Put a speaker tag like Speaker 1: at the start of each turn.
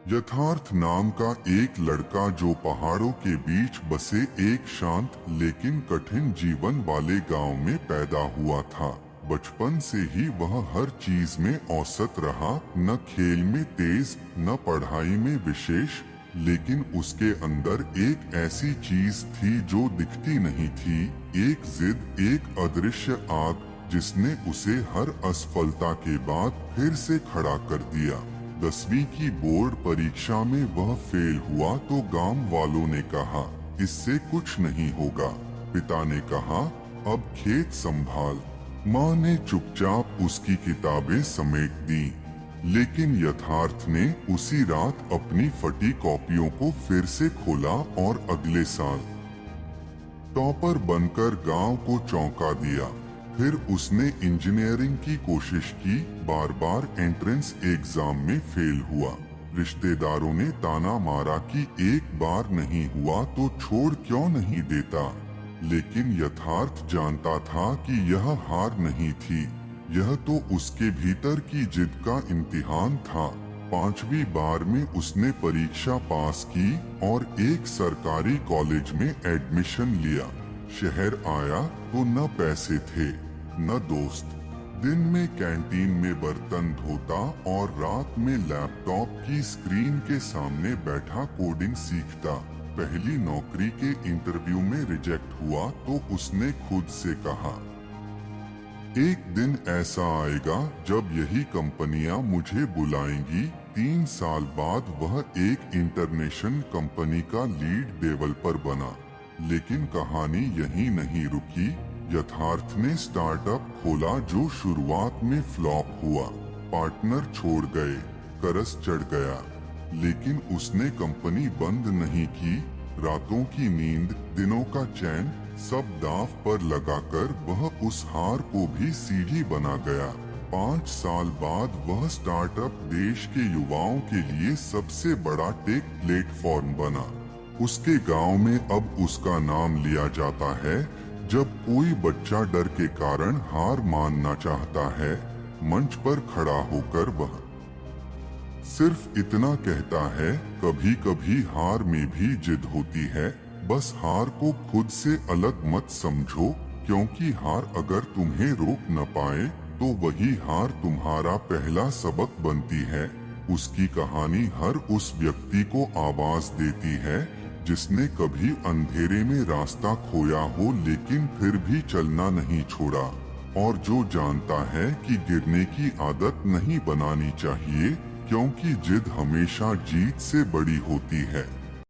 Speaker 1: यथार्थ नाम का एक लड़का जो पहाड़ों के बीच बसे एक शांत लेकिन कठिन जीवन वाले गांव में पैदा हुआ था। बचपन से ही वह हर चीज में औसत रहा, न खेल में तेज न पढ़ाई में विशेष। लेकिन उसके अंदर एक ऐसी चीज थी जो दिखती नहीं थी, एक जिद, एक अदृश्य आग जिसने उसे हर असफलता के बाद फिर से खड़ा कर दिया। 10वीं की बोर्ड परीक्षा में वह फेल हुआ तो गांव वालों ने कहा इससे कुछ नहीं होगा। पिता ने कहा अब खेत संभाल। माँ ने चुपचाप उसकी किताबें समेट दी। लेकिन यथार्थ ने उसी रात अपनी फटी कॉपियों को फिर से खोला और अगले साल टॉपर बनकर गांव को चौंका दिया। फिर उसने इंजीनियरिंग की कोशिश की, बार बार एंट्रेंस एग्जाम में फेल हुआ। रिश्तेदारों ने ताना मारा कि एक बार नहीं हुआ तो छोड़ क्यों नहीं देता। लेकिन यथार्थ जानता था कि यह हार नहीं थी, यह तो उसके भीतर की जिद का इम्तिहान था। 5वीं बार में उसने परीक्षा पास की और एक सरकारी कॉलेज में एडमिशन लिया। शहर आया तो न पैसे थे न दोस्त। दिन में कैंटीन में बर्तन धोता और रात में लैपटॉप की स्क्रीन के सामने बैठा कोडिंग सीखता। पहली नौकरी के इंटरव्यू में रिजेक्ट हुआ तो उसने खुद से कहा एक दिन ऐसा आएगा जब यही कंपनियां मुझे बुलाएंगी। 3 साल बाद वह एक इंटरनेशनल कंपनी का लीड डेवलपर बना। लेकिन कहानी यहीं नहीं रुकी। यथार्थ ने स्टार्टअप खोला जो शुरुआत में फ्लॉप हुआ। पार्टनर छोड़ गए, कर्ज चढ़ गया, लेकिन उसने कंपनी बंद नहीं की। रातों की नींद, दिनों का चैन सब दांव पर लगाकर वह उस हार को भी सीढ़ी बना गया। 5 साल बाद वह स्टार्टअप देश के युवाओं के लिए सबसे बड़ा टेक प्लेटफॉर्म बना। उसके गांव में अब उसका नाम लिया जाता है। जब कोई बच्चा डर के कारण हार मानना चाहता है, मंच पर खड़ा होकर वह सिर्फ इतना कहता है, कभी कभी हार में भी जिद होती है। बस हार को खुद से अलग मत समझो, क्योंकि हार अगर तुम्हें रोक न पाए तो वही हार तुम्हारा पहला सबक बनती है। उसकी कहानी हर उस व्यक्ति को आवाज देती है जिसने कभी अंधेरे में रास्ता खोया हो लेकिन फिर भी चलना नहीं छोड़ा, और जो जानता है कि गिरने की आदत नहीं बनानी चाहिए, क्योंकि जिद हमेशा जीत से बड़ी होती है।